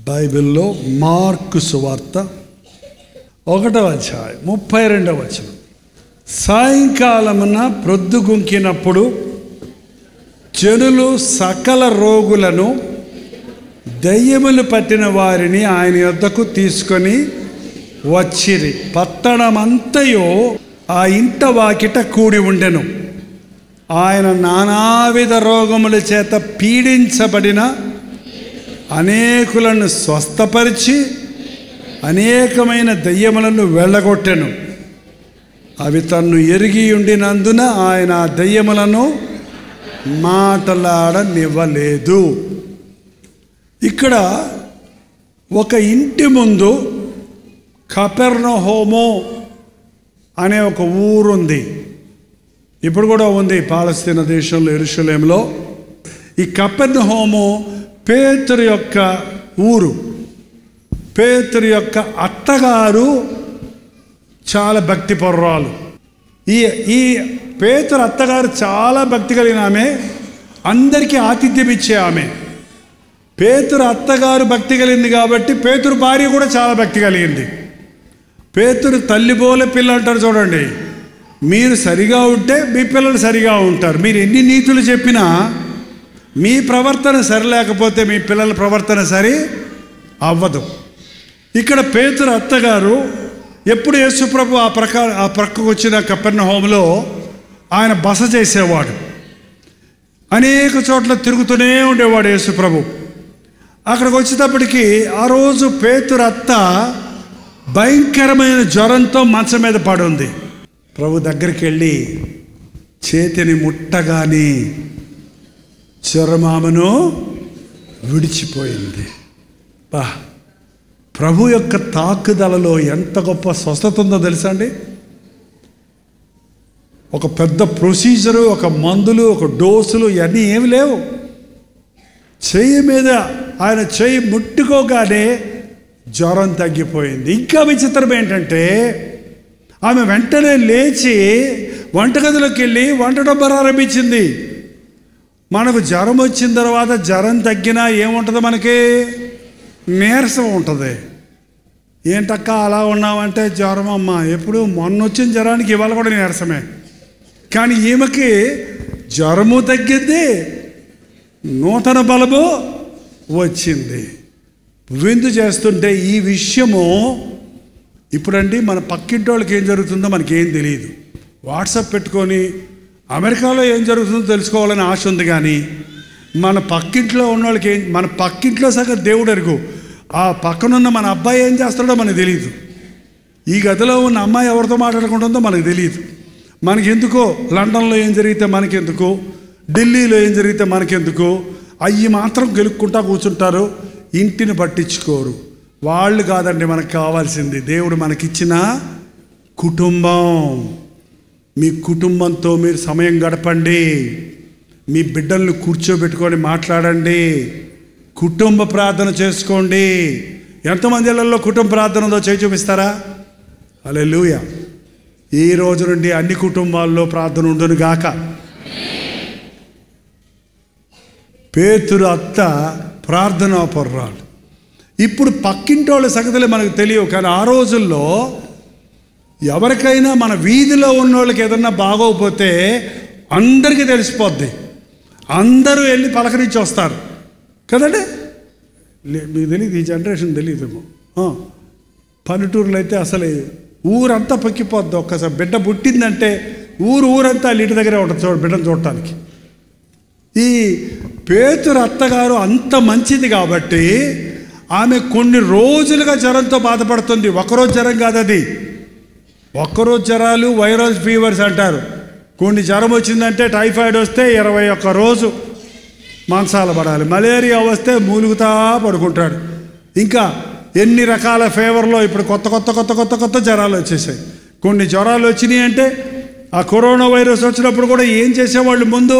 బైబిల్లో మార్కు సువార్త 1వ అధ్యాయం 32వ వచనం. సాయంకాలమున ప్రొద్దుగుంకినప్పుడు జనులు సకల రోగులను దయ్యములు పట్టిన వారిని ఆయన యొద్దకు తీసుకొని వచ్చిరి. పట్టణమంతయు ఆ ఇంట వాకిట కూడి ఉండెను. ఆయన నానావిధ రోగముల చేత పీడించబడిన అనేకులను స్వస్థపరిచి అనేకమైన దయ్యములను వెళ్ళగొట్టెను. అవి తన్ను ఎరిగి ఉండినందున ఆయన ఆ దయ్యములను మాటలాడనివ్వలేదు. ఇక్కడ ఒక ఇంటి ముందు కపెర్నహూము అనే ఒక ఊరుంది. ఇప్పుడు కూడా ఉంది పాలస్తీనా దేశంలో, యెరూషలేములో. ఈ కపెర్నహూము పేతురు యొక్క ఊరు. పేతురు యొక్క అత్తగారు చాలా భక్తి పరురాలు. ఈ పేతురు అత్తగారు చాలా భక్తి కలిగిన ఆమె, అందరికీ ఆతిథ్యం ఇచ్చే ఆమె. పేతురు అత్తగారు భక్తి కలిగింది కాబట్టి పేతురు భార్య కూడా చాలా భక్తి కలిగింది. పేతురు తల్లిబోలే పిల్ల అంటారు చూడండి. మీరు సరిగా ఉంటే మీ పిల్లలు సరిగా ఉంటారు. మీరు ఎన్ని నీతులు చెప్పినా మీ ప్రవర్తన సరిలేకపోతే మీ పిల్లల ప్రవర్తన సరి అవ్వదు. ఇక్కడ పేతురు అత్తగారు ఎప్పుడు యేసుప్రభు ఆ ప్రక్కకు వచ్చిన కపెర్నహూములో ఆయన బస చేసేవాడు. అనేక చోట్ల తిరుగుతూనే ఉండేవాడు యేసుప్రభు. అక్కడికి వచ్చేటప్పటికి ఆ రోజు పేతురు అత్త భయంకరమైన జ్వరంతో మంచం మీద పడుంది. ప్రభు దగ్గరికి వెళ్ళి చేతిని ముట్టగానే జ్వరమామను విడిచిపోయింది. ప్రభు యొక్క తాకుదలలో ఎంత గొప్ప స్వస్థత ఉందో తెలుసా అండి. ఒక పెద్ద ప్రొసీజరు, ఒక మందులు, ఒక డోసులు ఇవన్నీ ఏమి లేవు. చెయ్యి మీద ఆయన చెయ్యి ముట్టుకోగానే జ్వరం తగ్గిపోయింది. ఇంకా విచిత్రం ఏంటంటే ఆమె వెంటనే లేచి వంటగదిలోకి వెళ్ళి వంటడం ప్రారంభించింది. మనకు జ్వరం వచ్చిన తర్వాత జ్వరం తగ్గినా ఏముంటుంది, మనకి నీరసం ఉంటుంది. ఏంటక్క అలా ఉన్నామంటే జ్వరం అమ్మ, ఎప్పుడు మొన్న వచ్చిన జ్వరానికి ఇవాళ కూడా నీరసమే. కానీ ఈమెకి జ్వరము తగ్గింది, నూతన బలము వచ్చింది. విందు చేస్తుంటే ఈ విషయము ఇప్పుడండి మన పక్కింటి వాళ్ళకి ఏం జరుగుతుందో మనకేం తెలియదు. వాట్సాప్ పెట్టుకొని అమెరికాలో ఏం జరుగుతుందో తెలుసుకోవాలని ఆశ ఉంది. కానీ మన పక్కింట్లో ఉన్న వాళ్ళకి మన పక్కింట్లో సగం దేవుడు ఎరుగు. ఆ పక్కనున్న మన అబ్బాయి ఏం చేస్తాడో మనకు తెలియదు. ఈ గదిలో ఉన్న అమ్మాయి ఎవరితో మాట్లాడుకుంటుందో మనకు తెలియదు. మనకెందుకో లండన్లో ఏం జరిగితే మనకెందుకు, ఢిల్లీలో ఏం జరిగితే మనకెందుకు, అవి మాత్రం గెలుక్కుంటా కూర్చుంటారు, ఇంటిని పట్టించుకోరు. వాళ్ళు కాదండి మనకు కావాల్సింది, దేవుడు మనకిచ్చిన కుటుంబం. మీ కుటుంబంతో మీరు సమయం గడపండి, మీ బిడ్డలను కూర్చోబెట్టుకొని మాట్లాడండి, కుటుంబ ప్రార్థన చేసుకోండి. ఎంతమంది ఇళ్లలో కుటుంబ ప్రార్థన ఉందో చేయి చూపిస్తారా? హల్లెలూయా. ఈ రోజు నుండి అన్ని కుటుంబాల్లో ప్రార్థన ఉండును గాక. పేతురు అత్త ప్రార్థనా పరురాలు. ఇప్పుడు పక్కింటి వాళ్ళ సంగతులే మనకు తెలియవు. కానీ ఆ రోజుల్లో ఎవరికైనా మన వీధిలో ఉన్న వాళ్ళకి ఏదన్నా బాగోకపోతే అందరికీ తెలిసిపోద్ది. అందరూ వెళ్ళి పలకరించి వస్తారు కదండి. మీకు తెలియదు, ఈ జనరేషన్ తెలియదేమో. పల్లెటూరులో అయితే అసలు ఊరంతా పొక్కిపోద్ది. ఒక్కసారి బిడ్డ పుట్టిందంటే ఊరంతా ఇంటి దగ్గరే ఉంటుంది బిడ్డను చూడటానికి. ఈ పేతురు అత్తగారు అంత మంచిది కాబట్టి ఆమె కొన్ని రోజులుగా జ్వరంతో బాధపడుతుంది. ఒకరోజు జ్వరం కాదు అది. ఒక్కరోజు జ్వరాలు వైరల్ ఫీవర్స్ అంటారు. కొన్ని జ్వరం వచ్చిందంటే టైఫాయిడ్ వస్తే 21 రోజు మంచాల పడాలి. మలేరియా వస్తే మూలుగుతా పడుకుంటాడు. ఇంకా ఎన్ని రకాల ఫీవర్లో ఇప్పుడు కొత్త జ్వరాలు వచ్చేసాయి. కొన్ని జ్వరాలు వచ్చినాయి అంటే ఆ కరోనా వైరస్ వచ్చినప్పుడు కూడా ఏం చేసేవాళ్ళు, ముందు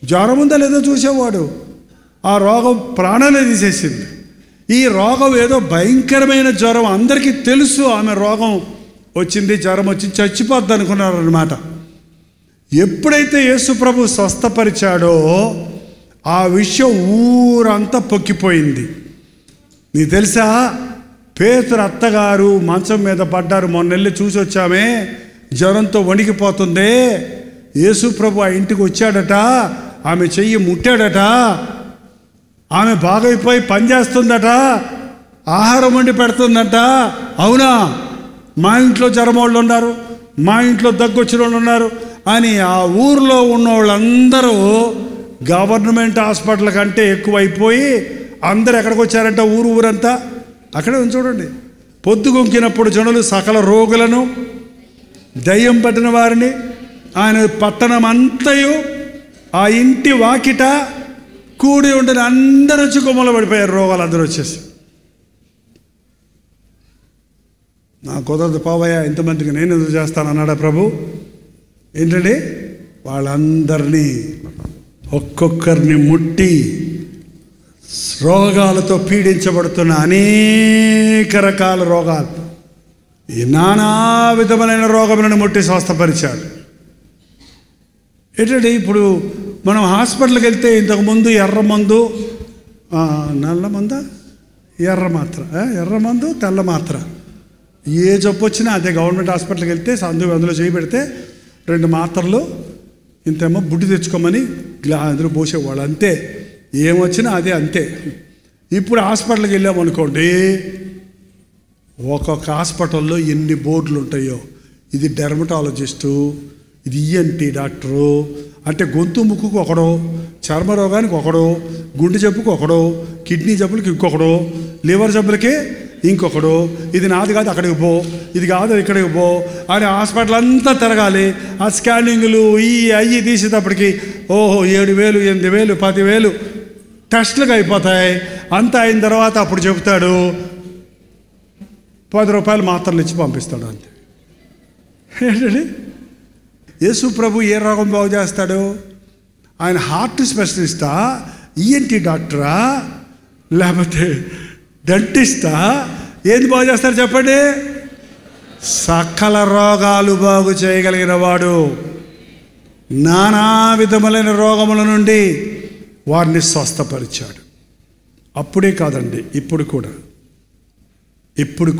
జ్వరం ఉందా లేదో చూసేవాడు. ఆ రోగం ప్రాణాలే తీసేసింది. ఈ రోగం ఏదో భయంకరమైన జ్వరం, అందరికీ తెలుసు ఆమె రోగం వచ్చింది, జ్వరం వచ్చి చచ్చిపోద్ది అనుకున్నారన్నమాట. ఎప్పుడైతే యేసు ప్రభు స్వస్థపరిచాడో ఆ విషయం ఊరంతా పొక్కిపోయింది. నీకు తెలుసా, పేతురు అత్తగారు మంచం మీద పడ్డారు. మొన్న వెళ్ళి చూసి వచ్చామే, జ్వరంతో వణికిపోతుంది. యేసు ప్రభు ఆ ఇంటికి వచ్చాడట, ఆమె చెయ్యి ముట్టాడట, ఆమె బాగైపోయి పనిచేస్తుందట, ఆహారం వండి పెడుతుందట. అవునా? మా ఇంట్లో జ్వరం వాళ్ళు ఉన్నారు, మా ఇంట్లో దగ్గొచ్చిన వాళ్ళు ఉన్నారు అని ఆ ఊర్లో ఉన్న వాళ్ళందరూ గవర్నమెంట్ హాస్పిటల్ కంటే ఎక్కువైపోయి అందరు ఎక్కడికి వచ్చారంట, ఊరంతా. అక్కడే ఉంది చూడండి. పొద్దుగొంకినప్పుడు జనులు సకల రోగులను, దయ్యం పట్టిన వారిని, ఆయన పట్టణం అంతయు ఆ ఇంటి వాకిట కూడి ఉండిన అందరూ వచ్చి కొమ్మలు పడిపోయారు. రోగాలు అందరూ వచ్చేసి, నా కుదరదు పోవయ్యా, ఇంతమందికి నేను ఎందుకు చేస్తాను అన్నాడా ప్రభు. ఏంటండి, వాళ్ళందరినీ ఒక్కొక్కరిని ముట్టి రోగాలతో పీడించబడుతున్న అనేక రకాల రోగాలు, ఈ నానా విధమైన రోగములను ముట్టి స్వస్థపరిచాడు. ఏంటంటే ఇప్పుడు మనం హాస్పిటల్కి వెళ్తే ఇంతకుముందు ఎర్రమందు, నల్ల మంద, ఎర్రమందు తెల్ల మాత్ర, ఏ జబ్బు వచ్చినా అదే. గవర్నమెంట్ హాస్పిటల్కి వెళ్తే అందులో చేయి పెడితే 2 మాత్రలు ఇంతేమో బుడ్డి తెచ్చుకోమని అందులో పోసేవాళ్ళు, అంతే. ఏమొచ్చినా అదే, అంతే. ఇప్పుడు హాస్పిటల్కి వెళ్ళామనుకోండి, ఒక్కొక్క హాస్పిటల్లో ఎన్ని బోర్డులు ఉంటాయో. ఇది డెర్మటాలజిస్టు, ఇది ఈఎన్టీ డాక్టరు, అంటే గొంతు ముక్కుకు ఒకడు, చర్మ రోగానికి ఒకడు, గుండె జబ్బుకి ఒకడు, కిడ్నీ జబ్బులకి ఇంకొకడు, లివర్ జబ్బులకి ఇంకొకడు. ఇది నాది కాదు అక్కడికి పో, ఇది కాదు ఇక్కడికి పో అని హాస్పిటల్ అంతా తిరగాలి. ఆ స్కానింగ్లు అయ్యి తీసేటప్పటికి 7,000, 8,000, 10,000 టెస్టులకు అయిపోతాయి. అంతా అయిన తర్వాత అప్పుడు చెబుతాడు, 10 రూపాయలు మాత్రలు ఇచ్చి పంపిస్తాడు, అంతే. ఏంటండి, యేసు ప్రభు ఏ రోగం బాగు చేస్తాడు? ఆయన హార్ట్ స్పెషలిస్టా, ఈఎన్టీ డాక్టరా, లేకపోతే డెంటిస్టా? ఏంది బాగు చేస్తాడు చెప్పండి? సకల రోగాలు బాగు చేయగలిగిన వాడు. నానా విధములైన రోగముల నుండి వారిని స్వస్థపరిచాడు. అప్పుడే కాదండి, ఇప్పుడు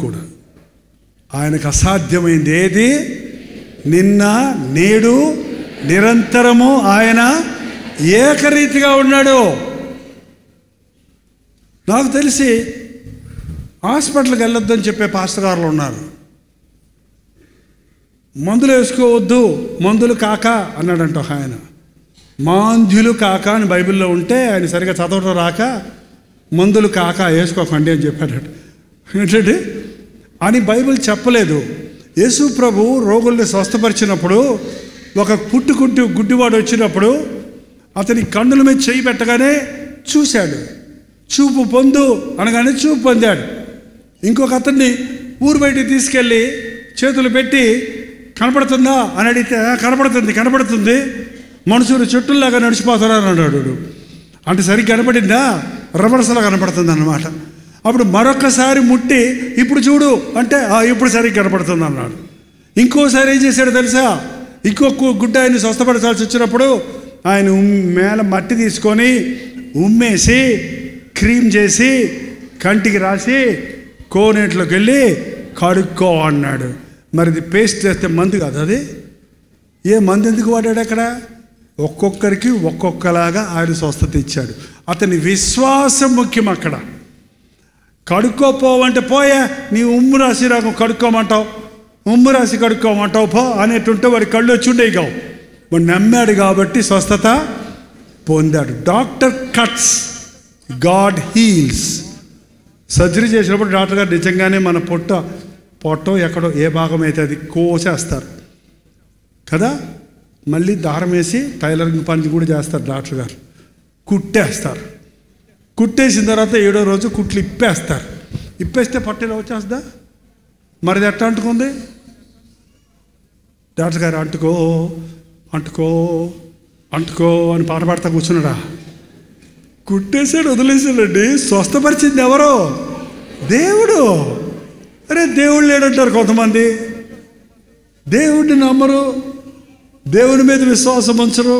కూడా ఆయనకు అసాధ్యమైంది ఏది? నిన్న నేడు నిరంతరము ఆయన ఏకరీతిగా ఉన్నాడు. నాకు తెలిసి హాస్పిటల్కి వెళ్ళొద్దని చెప్పే పాస్టర్ గారులు ఉన్నారు. మందులు వేసుకోవద్దు, మందులు కాక అన్నాడంట ఆయన. మాంద్యులు కాక అని బైబిల్లో ఉంటే ఆయన సరిగా చదవడం రాక మందులు కాక వేసుకోకండి అని చెప్పాడట. ఏంటంటే అని బైబిల్ చెప్పలేదు. యేసు ప్రభు రోగుల్ని స్వస్థపరిచినప్పుడు ఒక గుడ్డివాడు వచ్చినప్పుడు అతని కన్నుల మీద చేయి పెట్టగానే చూశాడు. చూపు పొందు అనగానే చూపు పొందాడు. ఇంకొక అతన్ని ఊరు బయటికి తీసుకెళ్ళి చేతులు పెట్టి కనపడుతుందా అని అడిగితే కనపడుతుంది మనుషులు చెట్టుల్లాగా నడిచిపోతారని అన్నాడు. అంటే సరిగ్గా కనపడిందా? రబరసలా కనపడుతుంది అన్నమాట. అప్పుడు మరొకసారి ముట్టి ఇప్పుడు చూడు అంటే ఇప్పుడు సరిగ్గా కనపడుతుంది అన్నాడు. ఇంకోసారి ఏం చేశాడు తెలుసా? ఇంకొక గుడ్డ ఆయన స్వస్థపరచాల్సి వచ్చినప్పుడు ఆయన మేల మట్టి తీసుకొని ఉమ్మేసి క్రీమ్ చేసి కంటికి రాసి కోనేట్లోకి వెళ్ళి కడుక్కో అన్నాడు. మరిది పేస్ట్ చేస్తే మందు కాదు అది. ఏ మందు ఎందుకు వాడాడు అక్కడ? ఒక్కొక్కరికి ఒక్కొక్కలాగా ఆయన స్వస్థత ఇచ్చాడు. అతని విశ్వాసం ముఖ్యం అక్కడ. కడుక్కోపోవంటే పోయా నీ ఉమ్ము రాసి రాకు కడుక్కోమంటావు, ఉమ్ము రాసి కడుక్కోమంటావు పో అనేటుంటే వాడి కళ్ళు వచ్చి ఉండేవి కావు. వాడు నమ్మాడు కాబట్టి స్వస్థత పొందాడు. Doctor cuts, God heels. Surgery చేసినప్పుడు డాక్టర్ గారు నిజంగానే మన పొట్టో ఎక్కడో ఏ భాగం అయితే అది కోసేస్తారు కదా, మళ్ళీ దారం వేసి టైలరింగ్ పని కూడా చేస్తారు డాక్టర్ గారు. కుట్టేస్తారు. కుట్టేసిన తర్వాత 7వ రోజు కుట్లు ఇప్పేస్తారు. ఇప్పేస్తే పట్టేలా వచ్చేస్తుందా? మరిది ఎట్లా అంటుకుంది? డాక్టర్ గారు అంటుకో అంటుకో అంటుకో అని పాట పాడుతూ కూర్చున్నాడా? కుట్టేసాడు, వదిలేసాడండి. స్వస్థపరిచింది ఎవరో? దేవుడు. అరే దేవుడు లేడంటారు కొంతమంది. దేవుడిని నమ్మరు, దేవుని మీద విశ్వాసం ఉంచరు.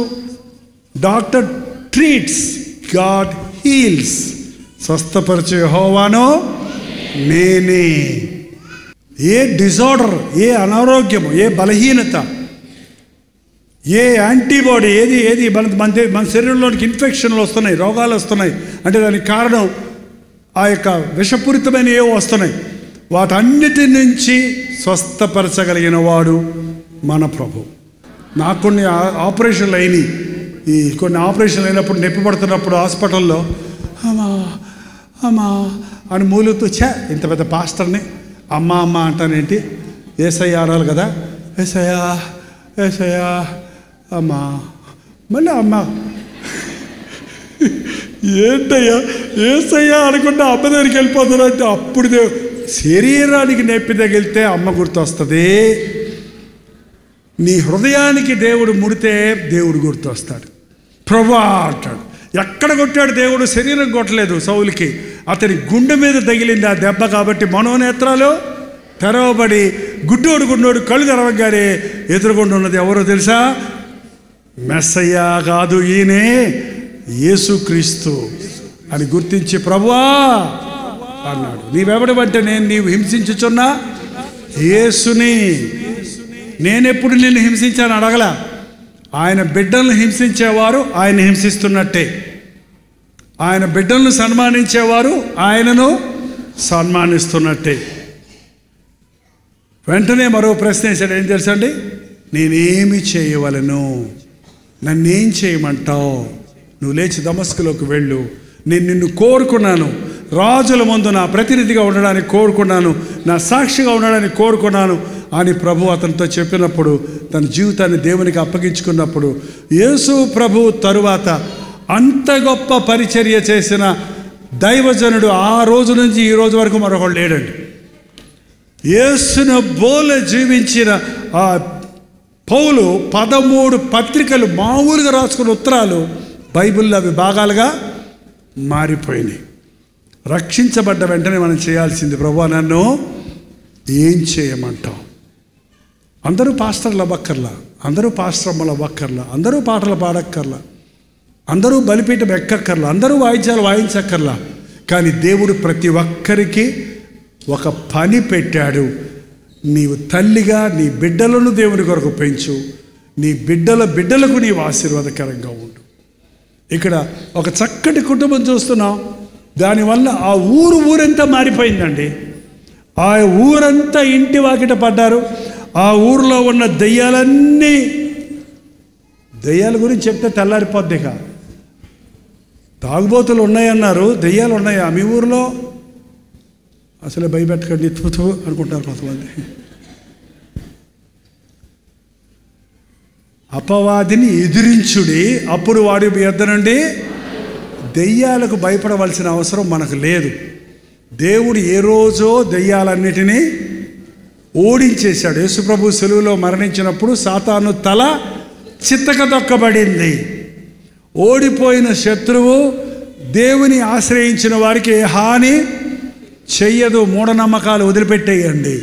Doctor treats, god heals. స్వస్థపరిచే యెహోవాను నేనే. ఏ డిజార్డర్, ఏ అనారోగ్యము, ఏ బలహీనత, ఏ యాంటీబాడీ ఏది మన శరీరంలోనికి ఇన్ఫెక్షన్లు వస్తున్నాయి, రోగాలు వస్తున్నాయి అంటే దానికి కారణం ఆ యొక్క విషపూరితమైన ఏవో వస్తున్నాయి. వాటన్నిటి నుంచి స్వస్థపరచగలిగిన వాడు మన ప్రభు. నాకు కొన్ని ఆపరేషన్లు అయినాయి. ఈ కొన్ని ఆపరేషన్లు అయినప్పుడు నొప్పి పడుతున్నప్పుడు హాస్పిటల్లో అమ్మా అని మూలుగుతూ ఇంత పెద్ద పాస్టర్ని అమ్మ అంటానేంటి, ఏసయ్య అనాలి కదా, ఏసయ్యా అమ్మా, మళ్ళీ అమ్మ ఏంటయ్యా ఏసయ్యా అనుకుంటే అమ్మ దగ్గరికి వెళ్ళిపోతారంటే అప్పుడు శరీరానికి నొప్పి తగిలితే అమ్మ గుర్తొస్తుంది. నీ హృదయానికి దేవుడు ముడితే దేవుడు గుర్తొస్తాడు. ప్రభువా అంటాడు. ఎక్కడ కొట్టాడు దేవుడు? శరీరం కొట్టలేదు సౌలుకి, అతని గుండె మీద తగిలింది ఆ దెబ్బ. కాబట్టి మనోనేత్రాలు తెరవబడి గుడ్డోడు కళ్ళు తెరవగానే ఎదురుగుండా ఉన్నది ఎవరో తెలుసా? మెస్సయ్య కాదు, ఈయనే యేసుక్రీస్తు అని గుర్తించి ప్రభువా అన్నాడు. నీవెవడమంటే నేను నీవు హింసించుచున్నా యేసుని. నేనెప్పుడు నిన్ను హింసించాను అడగల. ఆయన బిడ్డలను హింసించేవారు ఆయన హింసిస్తున్నట్టే, ఆయన బిడ్డలను సన్మానించేవారు ఆయనను సన్మానిస్తున్నట్టే. వెంటనే మరో ప్రశ్న వేశాడు. ఏం తెలుసండి? నేనేమి చేయవలను? నన్నేం చేయమంటావు? నువ్వు లేచి దమస్కులోకి వెళ్ళు, నేను నిన్ను కోరుకున్నాను, రాజుల ముందు నా ప్రతినిధిగా ఉండడానికి కోరుకున్నాను, నా సాక్షిగా ఉండడానికి కోరుకున్నాను అని ప్రభు అతనితో చెప్పినప్పుడు, తన జీవితాన్ని దేవునికి అప్పగించుకున్నప్పుడు, యేసు ప్రభు తరువాత అంత గొప్ప పరిచర్య చేసిన దైవజనుడు ఆ రోజు నుంచి ఈ రోజు వరకు మరొకడు లేడండి. యేసును బోల జీవించిన ఆ పౌలు 13 పత్రికలు మామూలుగా రాసుకున్న ఉత్తరాలు బైబిల్లో అవి భాగాలుగా మారిపోయినాయి. రక్షించబడ్డ వెంటనే మనం చేయాల్సింది, ప్రభువా నన్ను ఏం చేయమంటావు? అందరూ పాస్టర్లు అవ్వక్కర్లా, అందరూ పాస్టర్మ్మలు అవ్వక్కర్లా, అందరూ పాటలు పాడక్కర్లా, అందరూ బలిపీఠం ఎక్కక్కర్లా, అందరూ వాయిద్యాలు వాయించక్కర్లా. కానీ దేవుడు ప్రతి ఒక్కరికి ఒక పని పెట్టాడు. నీవు తల్లిగా నీ బిడ్డలను దేవుని కొరకు పెంచు, నీ బిడ్డలకు నీవు ఆశీర్వాదకరంగా ఉండు. ఇక్కడ ఒక చక్కటి కుటుంబం చూస్తున్నాం. దానివల్ల ఆ ఊరంతా మారిపోయిందండి. ఆ ఊరంతా ఇంటి వాకిట పడ్డారు. ఆ ఊరిలో ఉన్న దెయ్యాలన్నీ, దెయ్యాల గురించి చెప్తే తెల్లారిపోద్దిక. తాగుబోతులు ఉన్నాయన్నారు, దెయ్యాలు ఉన్నాయా మీ ఊరిలో? అసలే భయపెట్టకండి తుతు అనుకుంటారు కొంతమంది. అపవాదిని ఎదిరించుడి, అప్పుడు వాడి యొద్ద నుండి. దెయ్యాలకు భయపడవలసిన అవసరం మనకు లేదు. దేవుడు ఏ రోజో దెయ్యాలన్నిటినీ ఓడించేశాడు. యేసుప్రభు సిలువలో మరణించినప్పుడు సాతాను తల చిత్తక తొక్కబడింది. ఓడిపోయిన శత్రువు దేవుని ఆశ్రయించిన వారికి ఏ హాని చెయ్యదు. మూఢనమ్మకాలు వదిలిపెట్టేయండి,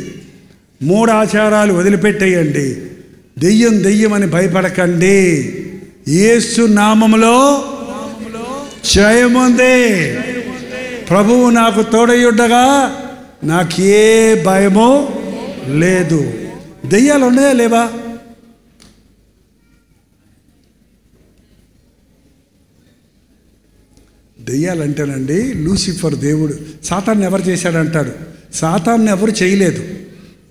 మూఢాచారాలు వదిలిపెట్టేయండి. దెయ్యం అని భయపడకండి. యేసు నామములో జయముంది. ప్రభువు నాకు తోడయుండగా నాకే భయమో లేదు. దెయ్యాలు ఉన్నాయా లేవా? దెయ్యాలంటేనండి లూసిఫర్ దేవుడు సాతాన్ని ఎవరు చేశాడంటాడు. సాతాన్ని ఎవరు చేయలేదు,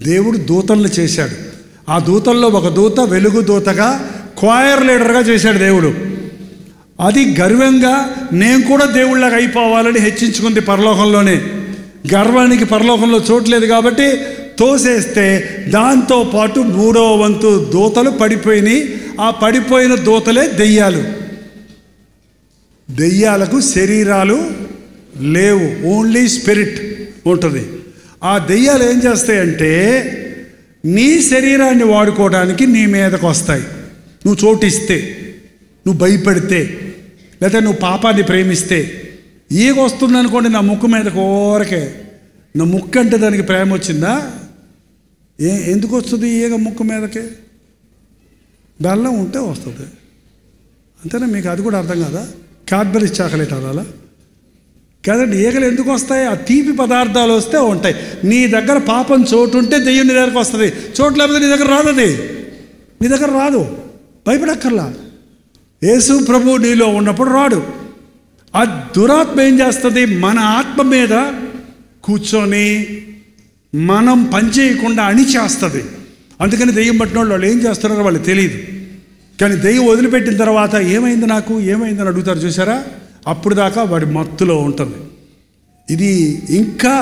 దేవుడు దూతలను చేశాడు. ఆ దూతల్లో ఒక దూత వెలుగు దూతగా, క్వైర్ లీడర్గా చేశాడు దేవుడు. అది గర్వంగా నేను కూడా దేవుళ్ళగా అయిపోవాలని హెచ్చించుకుంది పరలోకంలోనే. గర్వానికి పరలోకంలో చోట్లేదు కాబట్టి తోసేస్తే దాంతోపాటు 3వ వంతు దూతలు పడిపోయినాయి. ఆ పడిపోయిన దూతలే దెయ్యాలు. దెయ్యాలకు శరీరాలు లేవు, ఓన్లీ స్పిరిట్ ఉంటుంది. ఆ దెయ్యాలు ఏం చేస్తాయంటే నీ శరీరాన్ని వాడుకోవడానికి నీ మీదకు వస్తాయి. నువ్వు చోటిస్తే, నువ్వు భయపడితే, లేదా నువ్వు పాపాన్ని ప్రేమిస్తే. ఈగ వస్తుంది అనుకోండి నా ముక్కు మీద కోరకే, నా ముక్కు అంటే దానికి ప్రేమ వచ్చిందా? ఎందుకు వస్తుంది ఈగ ముక్కు మీదకే? బెల్లం ఉంటే వస్తుంది, అంతేనా? మీకు అది కూడా అర్థం కాదా? క్యాడ్బరీస్ చాక్లెట్ అనాలా? కదండి. ఈగలు ఎందుకు వస్తాయి? ఆ తీపి పదార్థాలు వస్తే ఉంటాయి. నీ దగ్గర పాపం చోటు ఉంటే దెయ్యం నీ దగ్గరకు వస్తుంది. చోటు లేకపోతే నీ దగ్గర రాదు. అది నీ దగ్గర రాదు, భయపడక్కర్లా. యేసు ప్రభు నీలో ఉన్నప్పుడు రాడు. ఆ దురాత్మ ఏం చేస్తుంది? మన ఆత్మ మీద కూర్చొని మనం పనిచేయకుండా అణిచేస్తుంది. అందుకని దెయ్యం పట్టిన వాళ్ళు ఏం చేస్తున్నారో వాళ్ళు తెలియదు. కానీ దెయ్యం వదిలిపెట్టిన తర్వాత ఏమైంది నాకు, ఏమైందని అడుగుతారు చూసారా? అప్పుడు దాకా వాడి మత్తులో ఉంటుంది. ఇది ఇంకా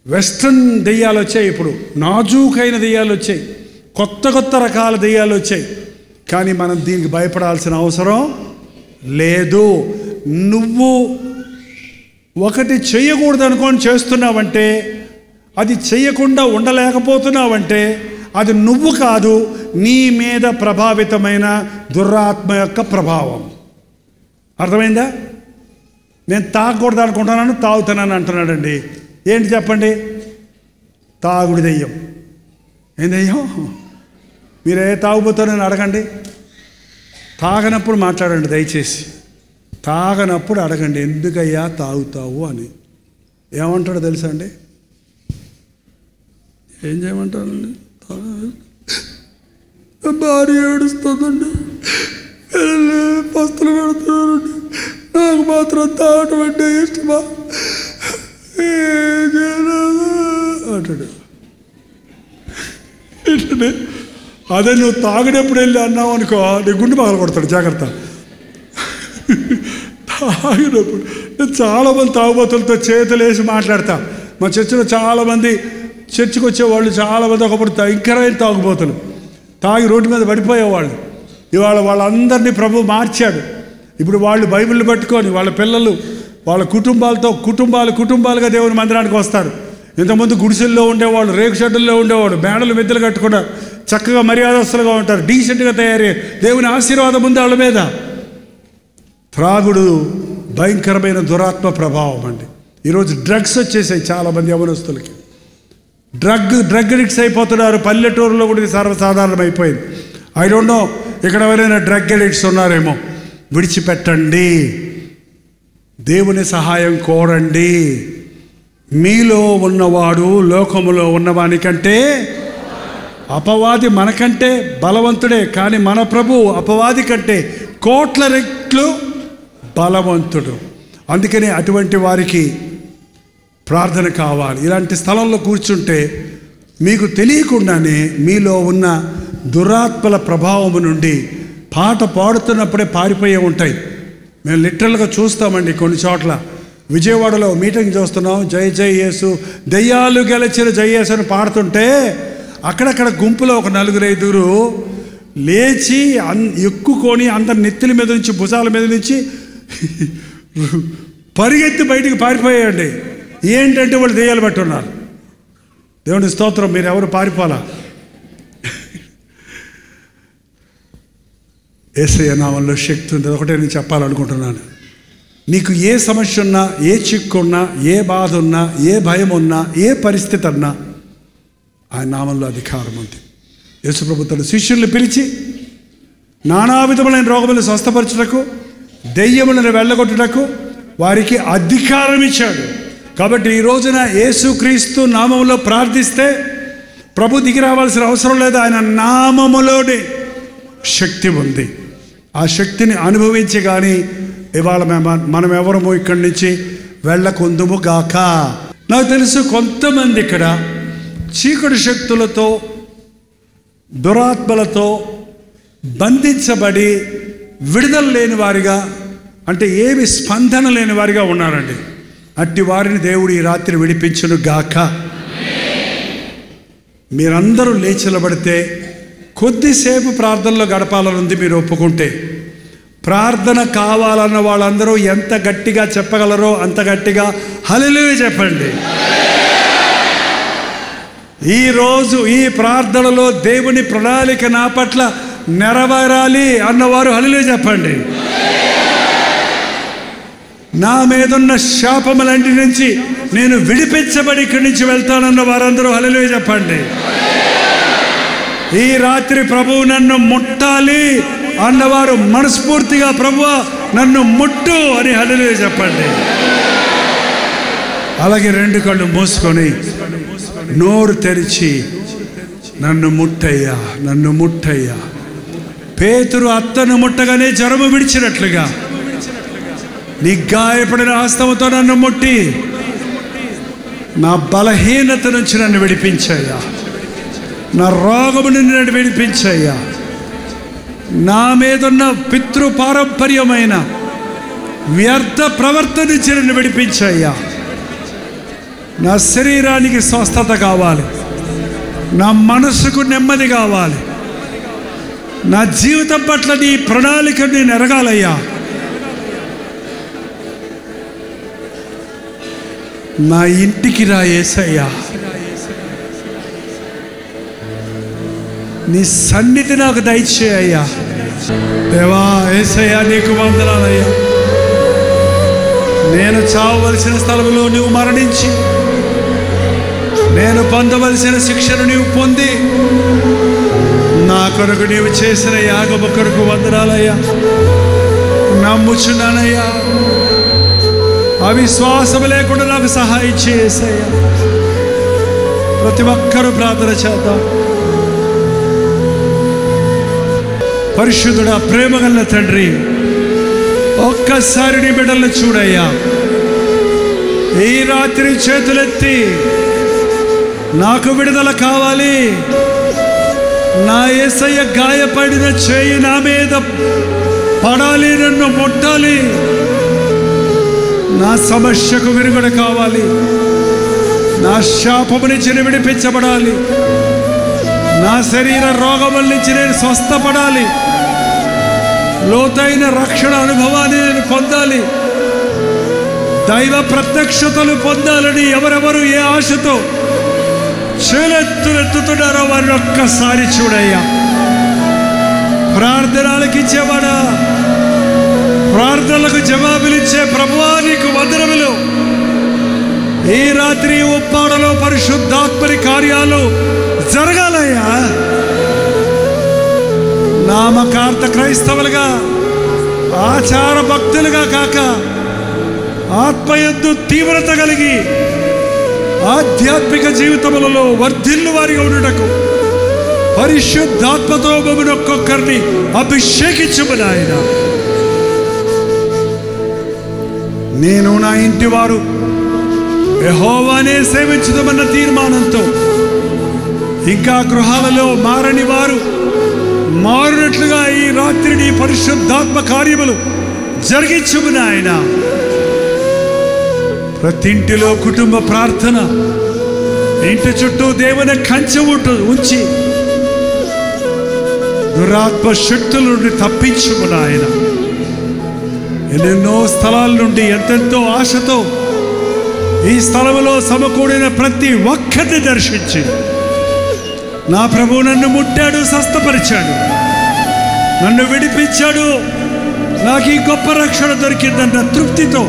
వెస్ట్రన్ దెయ్యాలు వచ్చాయి, ఇప్పుడు నాజూకైన దెయ్యాలు వచ్చాయి, కొత్త కొత్త రకాల దెయ్యాలు వచ్చాయి. కానీ మనం దీనికి భయపడాల్సిన అవసరం లేదు. నువ్వు ఒకటి చేయకూడదు అనుకొని చేస్తున్నావంటే, అది చేయకుండా ఉండలేకపోతున్నావంటే అది నువ్వు కాదు, నీ మీద ప్రభావితమైన దురాత్మ యొక్క ప్రభావం. అర్థమైందా? నేను తాగకూడదు అనుకుంటున్నాను, తాగుతున్నాను అంటున్నాడండి. ఏంటి చెప్పండి? తాగుడు దెయ్యం. ఏం దెయ్యం? మీరే తాగుబోతానని అడగండి. తాగనప్పుడు మాట్లాడండి దయచేసి. తాగనప్పుడు అడగండి, ఎందుకయ్యా తాగుతావు అని. ఏమంటాడో తెలుసా అండి? ఏం చేయమంటారండి? భార్య ఏడుస్తుందండి, పస్తులు పెడుతున్నారండి, నాకు మాత్రం తాగటం అంటే ఇష్టమా అంటాడు. ఏంటంటే అదే నువ్వు తాగినప్పుడు వెళ్ళి అన్నావు అనుకో, నీ గుండె పగల కొడతాడు, జాగ్రత్త. తాగినప్పుడు నేను చాలామంది తాగుబోతులతో చేతులు వేసి మాట్లాడతా. మా చర్చిలో చాలామంది చర్చికి వచ్చేవాళ్ళు చాలామంది ఒకప్పుడు భయంకరమైన తాగుబోతులు, తాగి రోడ్డు మీద పడిపోయేవాళ్ళు. ఇవాళ వాళ్ళందరినీ ప్రభు మార్చాడు. ఇప్పుడు వాళ్ళు బైబిల్ పట్టుకొని వాళ్ళ పిల్లలు వాళ్ళ కుటుంబాలుగా దేవుని మందిరానికి వస్తారు. ఇంతకుముందు గుడిసెల్లో ఉండేవాళ్ళు, రేకు షెడ్డుల్లో ఉండేవాళ్ళు, మేడలు మెద్దలు కట్టుకున్నారు, చక్కగా మర్యాదస్తులుగా ఉంటారు, డీసెంట్గా తయారయ్యే. దేవుని ఆశీర్వాదం ఉంది వాళ్ళ మీద. త్రాగుడు భయంకరమైన దురాత్మ ప్రభావం అండి. ఈరోజు డ్రగ్స్ వచ్చేసాయి చాలామంది యవనస్తులకి. డ్రగ్ అడిక్ట్స్ అయిపోతున్నారు. పల్లెటూరులో కూడా ఇది సర్వసాధారణం అయిపోయింది. ఐ డోంట్ నో ఇక్కడ ఎవరైనా డ్రగ్ అడిక్ట్స్ ఉన్నారేమో. విడిచిపెట్టండి, దేవుని సహాయం కోరండి. మీలో ఉన్నవాడు లోకములో ఉన్నవానికంటే అపవాది మనకంటే బలవంతుడే, కానీ మన ప్రభు అపవాది కంటే కోట్ల రెట్లు బలవంతుడు. అందుకని అటువంటి వారికి ప్రార్థన కావాలి. ఇలాంటి స్థలంలో కూర్చుంటే మీకు తెలియకుండానే మీలో ఉన్న దురాత్మల ప్రభావము నుండి పాట పాడుతున్నప్పుడే పారిపోయే ఉంటాయి. మేము లిటరల్గా చూస్తామండి. కొన్ని చోట్ల విజయవాడలో మీటింగ్ చూస్తున్నాం, జై జై యేసు, దెయ్యాలు గెలిచిన జై యేసు అని పాడుతుంటే అక్కడక్కడ గుంపులో ఒక 4-5 లేచి ఎక్కుకొని అందరి నెత్తిల మీద నుంచి భుజాల మీద నుంచి పరిగెత్తి బయటికి పారిపోయాయండి. ఏంటంటే వాళ్ళు దెయ్యాలు బట్టి ఉన్నారు. దేవుని స్తోత్రం. మీరు ఎవరు పారిపోలా. యేసయ్య నామములో శక్తి ఉంది. ఒకటే నేను చెప్పాలనుకుంటున్నాను. నీకు ఏ సమస్య ఉన్నా, ఏ చిక్కు ఉన్నా, ఏ బాధ ఉన్నా, ఏ భయం ఉన్నా, ఏ పరిస్థితి అన్నా ఆయన నామంలో అధికారం ఉంది. యేసుప్రభు తన శిష్యుల్ని పిలిచి నానా విధములైన రోగములను స్వస్థపరచుటకు, దెయ్యములను వెళ్ళగొట్టుటకు వారికి అధికారం ఇచ్చాడు. కాబట్టి ఈ రోజున యేసుక్రీస్తు నామములో ప్రార్థిస్తే ప్రభు దిగి రావాల్సిన అవసరం లేదు. ఆయన నామములోనే శక్తి ఉంది. ఆ శక్తిని అనుభవించి కానీ ఇవాళ మనం ఎవరము ఇక్కడి నుంచి వెళ్ళకుందుము గాక. నాకు తెలుసు కొంతమంది ఇక్కడ చీకటి శక్తులతో, దురాత్మలతో బంధించబడి విడుదల లేని వారిగా, అంటే ఏమి స్పందన లేని వారిగా ఉన్నారండి. అట్టి వారిని దేవుడు ఈ రాత్రి విడిపించును గాక. మీరందరూ లేచిలబడితే కొద్దిసేపు ప్రార్థనలో గడపాలనుంది. మీరు ఒప్పుకుంటే ప్రార్థన కావాలన్న వాళ్ళందరూ ఎంత గట్టిగా చెప్పగలరో అంత గట్టిగా హల్లెలూయా చెప్పండి. ఈరోజు ఈ ప్రార్థనలో దేవుని ప్రణాళిక నా పట్ల నెరవేరాలి అన్నవారు హల్లెలూయా చెప్పండి. నా మీదున్న శాపములన్నిటి నుంచి నేను విడిపించబడి ఇక్కడి నుంచి వెళ్తానన్న వారందరూ హల్లెలూయా చెప్పండి. ఈ రాత్రి ప్రభువు నన్ను ముట్టాలి అన్నవారు మనస్ఫూర్తిగా ప్రభువా నన్ను ముట్టు అని హల్లెలూయా చెప్పండి. అలాగే 2 కళ్ళు మూసుకొని నోరు తెరిచి నన్ను ముట్టయ్యా, నన్ను ముట్టయ్యా. పేతురు అత్తను ముట్టగానే జ్వరము విడిచినట్లుగా నీ గాయపడిన హస్తముతో నన్ను ముట్టి నా బలహీనత నుంచి నన్ను విడిపించయ్యా, నా రోగము నుండి నన్ను విడిపించయ్యా. నా మీదున్న పితృపారంపర్యమైన వ్యర్థ ప్రవర్తన నుంచి నన్ను విడిపించయ్యా. నా శరీరానికి స్వస్థత కావాలి, నా మనసుకు నెమ్మది కావాలి, నా జీవితం పట్ల నీ ప్రణాళిక నేను ఎరగాలయ్యా. నా ఇంటికి రా యేసయ్యా, నీ సన్నిధి నాకు దయచేయ్యా. దేవా యేసయ్యా, నీకు వందనాలయ్యా. నేను చావవలసిన స్థలంలో నువ్వు మరణించి నేను పొందవలసిన శిక్షను నీవు పొంది నా కొరకు నీవు చేసిన యాగము కొరకు వందనాలయ్యా. నమ్ముచున్నానయ్యా. అవిశ్వాసం లేకుండా నాకు సహాయం చేసయ్యా. ప్రతి ఒక్కరూ ప్రార్థన చేద్దాం. పరిశుద్ధుడా, ప్రేమగల తండ్రి, ఒక్కసారి నీ బిడ్డలను చూడయ్యా. ఈ రాత్రి చేతులెత్తి నాకు విడుదల కావాలి, నా యేసయ్య గాయపడిన చేయి నా మీద పడాలి, నన్ను ముట్టాలి, నా సమస్యకు విరుగుడు కావాలి, నా శాపము నుంచి నేను విడిపించబడాలి, నా శరీర రోగముల నుంచి నేను స్వస్థపడాలి, లోతైన రక్షణ అనుభవాన్ని నేను పొందాలి, దైవ ప్రత్యక్షతలు పొందాలని ఎవరెవరు ఏ ఆశతో చేతులెత్తుతున్నారో వారిని ఒక్కసారి చూడయ్యా. ప్రార్థనలకు ఇచ్చేవాడా, ప్రార్థనలకు జవాబులిచ్చే ప్రభువా, నీకు వందనములు. ఈ రాత్రి ఉప్పాడలో పరిశుద్ధాత్మని కార్యాలు జరగాలయ్యా. నామకార్థ క్రైస్తవులుగా, ఆచార భక్తులుగా కాక ఆత్మయందు తీవ్రత కలిగి ఆధ్యాత్మిక జీవితములలో వర్ధిల్లు వారిగా ఉండుటకు పరిశుద్ధాత్మతో మమ్మల్ని ఒక్కొక్కరిని అభిషేకించుము నాయన. నేను నా ఇంటి వారు యెహోవానే సేవించుదామన్న తీర్మానంతో ఇంకా గృహాలలో మారని వారు మారినట్లుగా ఈ రాత్రి నీ పరిశుద్ధాత్మ కార్యములు జరిగించుము నాయన. ప్రతి ఇంటిలో కుటుంబ ప్రార్థన, ఇంటి చుట్టూ దేవుని కంచె ఉంచి దురాత్మ శక్తుల నుండి తప్పించుము నాయన. ఎన్నెన్నో స్థలాల నుండి ఎంతెంతో ఆశతో ఈ స్థలంలో సమకూడిన ప్రతి ఒక్కరిని దర్శించి నా ప్రభువు నన్ను ముట్టాడు, స్వస్థపరిచాడు, నన్ను విడిపించాడు, నాకు ఈ గొప్ప రక్షణ దొరికిందన్న తృప్తితో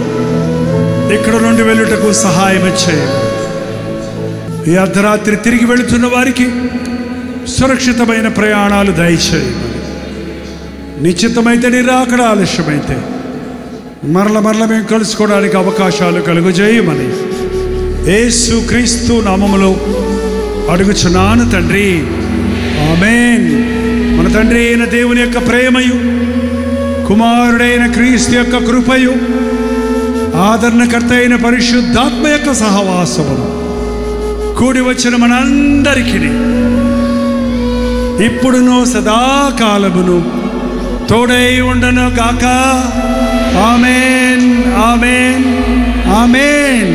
ఇక్కడ నుండి వెళ్ళుటకు సహాయం చేయండి. ఈ అర్ధరాత్రి తిరిగి వెళుతున్న వారికి సురక్షితమైన ప్రయాణాలు దయచేయండి. నిశ్చితమైతే నిరాకడ, ఆలస్యమైతే మరల మేము కలుసుకోవడానికి అవకాశాలు కలుగజేయమని యేసు క్రీస్తు నామములో అడుగుచున్నాను తండ్రి, ఆమేన్. మన తండ్రి అయిన దేవుని యొక్క ప్రేమయు, కుమారుడైన క్రీస్తు యొక్క కృపయు, ఆదరణకర్త అయిన పరిశుద్ధాత్మ యొక్క సహవాసము కూడి వచ్చిన మనందరికీ ఇప్పుడును సదాకాలమును తోడై ఉండను గాక. ఆమేన్, ఆమేన్, ఆమేన్.